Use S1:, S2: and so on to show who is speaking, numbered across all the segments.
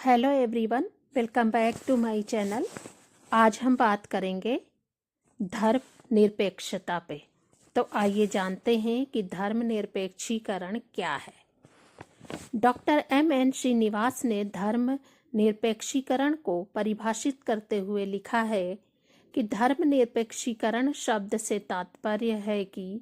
S1: Hello everyone, welcome back to my channel. आज हम बात करेंगे धर्मनिरपेक्षता पे। तो आइए जानते हैं कि धर्मनिरपेक्षीकरण क्या है। Doctor M.N.. श्रीनिवास ने धर्मनिरपेक्षीकरण को परिभाषित करते हुए लिखा है कि धर्मनिरपेक्षीकरण शब्द से तात्पर्य है कि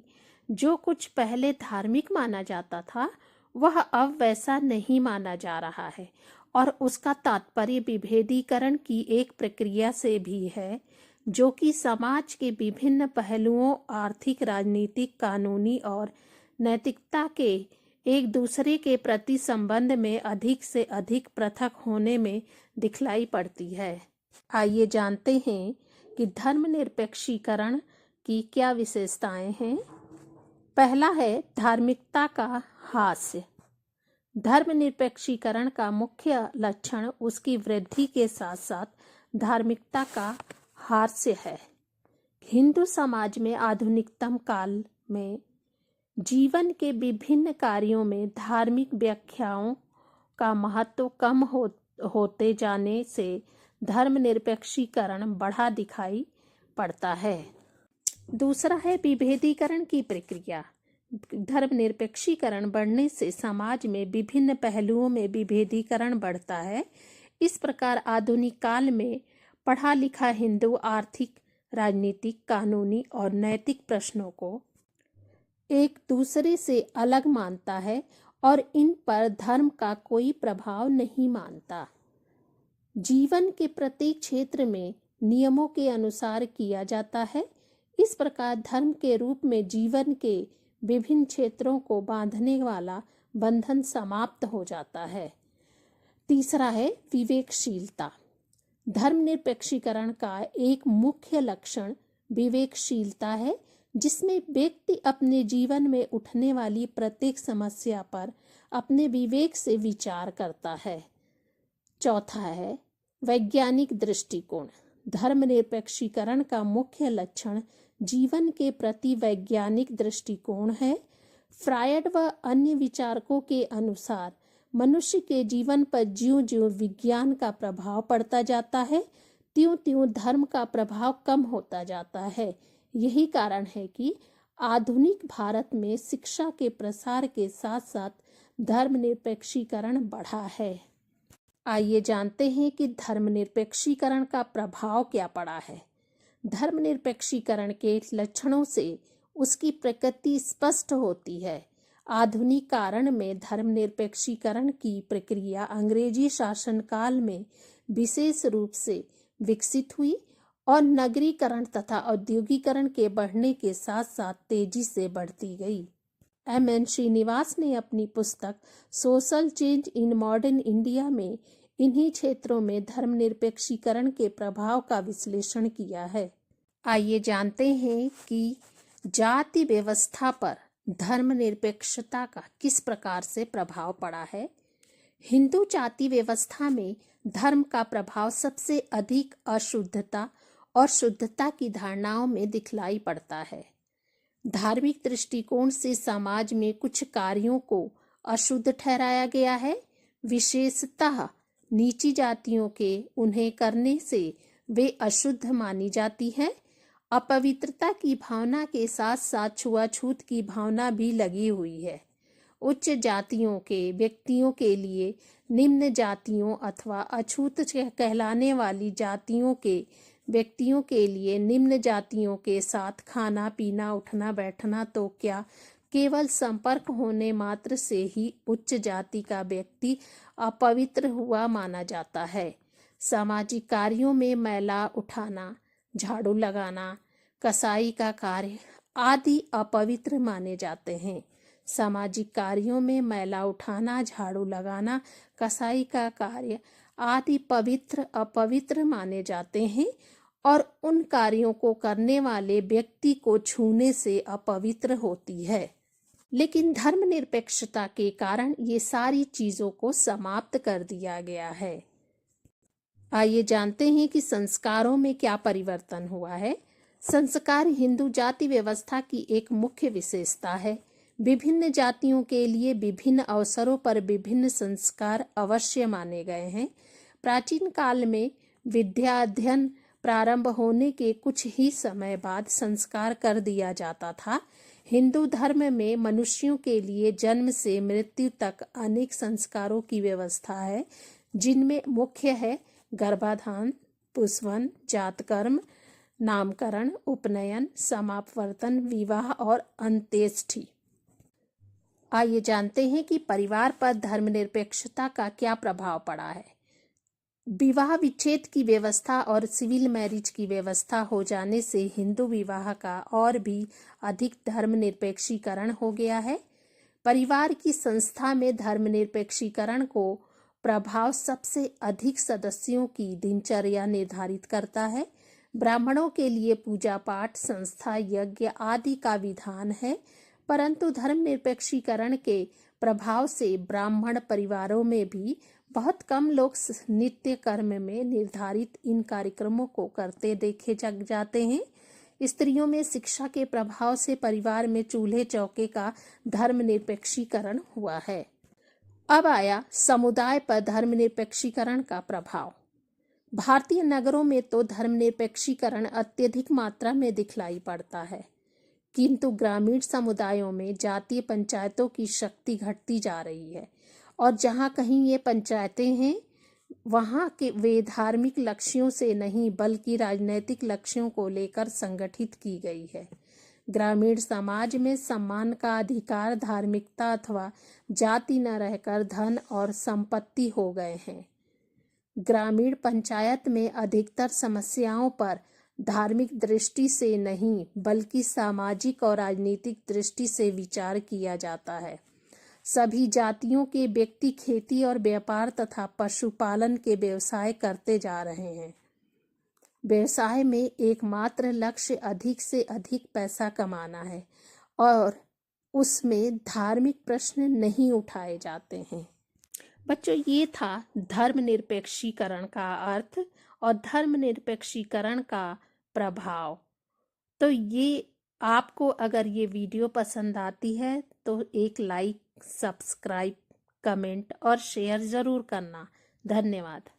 S1: जो कुछ पहले धार्मिक माना जाता था वह अब वैसा नहीं माना जा रहा है, और उसका तात्पर्य विभेदीकरण की एक प्रक्रिया से भी है जो कि समाज के विभिन्न पहलुओं आर्थिक, राजनीतिक, कानूनी और नैतिकता के एक दूसरे के प्रति संबंध में अधिक से अधिक पृथक होने में दिखलाई पड़ती है। आइए जानते हैं कि धर्मनिरपेक्षीकरण की क्या विशेषताएं हैं। पहला है धार्मिकता का हास्य। धर्मनिरपेक्षीकरण का मुख्य लक्षण उसकी वृद्धि के साथ साथ धार्मिकता का हास्य है। हिंदू समाज में आधुनिकतम काल में जीवन के विभिन्न कार्यों में धार्मिक व्याख्याओं का महत्व कम होते जाने से धर्मनिरपेक्षीकरण बढ़ा दिखाई पड़ता है। दूसरा है विभेदीकरण की प्रक्रिया। धर्मनिरपेक्षीकरण बढ़ने से समाज में विभिन्न पहलुओं में विभेदीकरण बढ़ता है। इस प्रकार आधुनिक काल में पढ़ा लिखा हिंदू आर्थिक, राजनीतिक, कानूनी और नैतिक प्रश्नों को एक दूसरे से अलग मानता है और इन पर धर्म का कोई प्रभाव नहीं मानता। जीवन के प्रत्येक क्षेत्र में नियमों के अनुसार किया जाता है। इस प्रकार धर्म के रूप में जीवन के विभिन्न क्षेत्रों को बांधने वाला बंधन समाप्त हो जाता है। तीसरा है विवेकशीलता। धर्मनिरपेक्षीकरण का एक मुख्य लक्षण विवेकशीलता है, जिसमें व्यक्ति अपने जीवन में उठने वाली प्रत्येक समस्या पर अपने विवेक से विचार करता है। चौथा है वैज्ञानिक दृष्टिकोण। धर्मनिरपेक्षीकरण का मुख्य लक्षण जीवन के प्रति वैज्ञानिक दृष्टिकोण है। फ्रायड व अन्य विचारकों के अनुसार मनुष्य के जीवन पर ज्यों-ज्यों विज्ञान का प्रभाव पड़ता जाता है, त्यों-त्यों धर्म का प्रभाव कम होता जाता है। यही कारण है कि आधुनिक भारत में शिक्षा के प्रसार के साथ साथ धर्मनिरपेक्षीकरण बढ़ा है। आइए जानते हैं कि धर्मनिरपेक्षीकरण का प्रभाव क्या पड़ा है। धर्मनिरपेक्षीकरण के लक्षणों से उसकी प्रकृति स्पष्ट होती है। आधुनिक कारण में धर्मनिरपेक्षीकरण की प्रक्रिया अंग्रेजी शासनकाल में विशेष रूप से विकसित हुई और नगरीकरण तथा औद्योगिकरण के बढ़ने के साथ साथ तेजी से बढ़ती गई। एम.एन. श्रीनिवास ने अपनी पुस्तक social change in modern India में इन्हीं क्षेत्रों में धर्मनिरपेक्षीकरण के प्रभाव का विश्लेषण किया है। आइए जानते हैं कि जाति व्यवस्था पर धर्मनिरपेक्षता का किस प्रकार से प्रभाव पड़ा है। हिंदू जाति व्यवस्था में धर्म का प्रभाव सबसे अधिक अशुद्धता और शुद्धता की धारणाओं में दिखलाई पड़ता है। धार्मिक दृष्टिकोण से समाज में कुछ कार्यों को अशुद्ध ठहराया गया है। विशेषतः नीची जातियों के उन्हें करने से वे अशुद्ध मानी जाती हैं। अपवित्रता की भावना के साथ साथ छुआछूत की भावना भी लगी हुई है। उच्च जातियों के व्यक्तियों के लिए निम्न जातियों अथवा अछूत कहलाने वाली जातियों के व्यक्तियों के लिए निम्न जातियों के साथ खाना पीना, उठना बैठना तो क्या, केवल संपर्क होने मात्र से ही उच्च जाति का व्यक्ति अपवित्र हुआ माना जाता है। सामाजिक कार्यों में मैला उठाना, झाड़ू लगाना, कसाई का कार्य आदि अपवित्र माने जाते हैं। सामाजिक कार्यों में मैला उठाना, झाड़ू लगाना, कसाई का कार्य आदि अपवित्र माने जाते हैं और उन कार्यों को करने वाले व्यक्ति को छूने से अपवित्र होती है। लेकिन धर्मनिरपेक्षता के कारण ये सारी चीजों को समाप्त कर दिया गया है। आइए जानते हैं कि संस्कारों में क्या परिवर्तन हुआ है। संस्कार हिंदू जाति व्यवस्था की एक मुख्य विशेषता है। विभिन्न जातियों के लिए विभिन्न अवसरों पर विभिन्न संस्कार अवश्य माने गए हैं। प्राचीन काल में विद्या अध्ययन प्रारंभ होने के कुछ ही समय बाद संस्कार कर दिया जाता था। हिंदू धर्म में मनुष्यों के लिए जन्म से मृत्यु तक अनेक संस्कारों की व्यवस्था है, जिनमें मुख्य है गर्भाधान, पुंसवन, जातकर्म, नामकरण, उपनयन, समापवर्तन, विवाह और अंत्येष्टि। आइए जानते हैं कि परिवार पर धर्मनिरपेक्षता का क्या प्रभाव पड़ा है। विवाह विच्छेद की व्यवस्था और सिविल मैरिज की व्यवस्था हो जाने से हिंदू विवाह का और भी अधिक धर्मनिरपेक्षीकरण हो गया है। परिवार की संस्था में धर्मनिरपेक्षीकरण को प्रभाव सबसे अधिक सदस्यों की दिनचर्या निर्धारित करता है। ब्राह्मणों के लिए पूजा पाठ, संस्था, यज्ञ आदि का विधान है, परंतु धर्मनिरपेक्षीकरण के प्रभाव से ब्राह्मण परिवारों में भी बहुत कम लोग नित्य कर्म में निर्धारित इन कार्यक्रमों को करते देखे जाते हैं। स्त्रियों में शिक्षा के प्रभाव से परिवार में चूल्हे चौके का धर्मनिरपेक्षीकरण हुआ है। अब आया समुदाय पर धर्मनिरपेक्षीकरण का प्रभाव। भारतीय नगरों में तो धर्मनिरपेक्षीकरण अत्यधिक मात्रा में दिखलाई पड़ता है, किंतु ग्रामीण समुदायों में जातीय पंचायतों की शक्ति घटती जा रही है और जहाँ कहीं ये पंचायतें हैं वहाँ के वे धार्मिक लक्ष्यों से नहीं बल्कि राजनैतिक लक्ष्यों को लेकर संगठित की गई है। ग्रामीण समाज में सम्मान का अधिकार धार्मिकता अथवा जाति न रहकर धन और संपत्ति हो गए हैं। ग्रामीण पंचायत में अधिकतर समस्याओं पर धार्मिक दृष्टि से नहीं बल्कि सामाजिक और राजनीतिक दृष्टि से विचार किया जाता है। सभी जातियों के व्यक्ति खेती और व्यापार तथा पशुपालन के व्यवसाय करते जा रहे हैं। व्यवसाय में एकमात्र लक्ष्य अधिक से अधिक पैसा कमाना है और उसमें धार्मिक प्रश्न नहीं उठाए जाते हैं। बच्चों, ये था धर्मनिरपेक्षीकरण का अर्थ और धर्मनिरपेक्षीकरण का प्रभाव। तो ये आपको अगर ये वीडियो पसंद आती है तो एक लाइक, सब्सक्राइब, कमेंट और शेयर ज़रूर करना। धन्यवाद।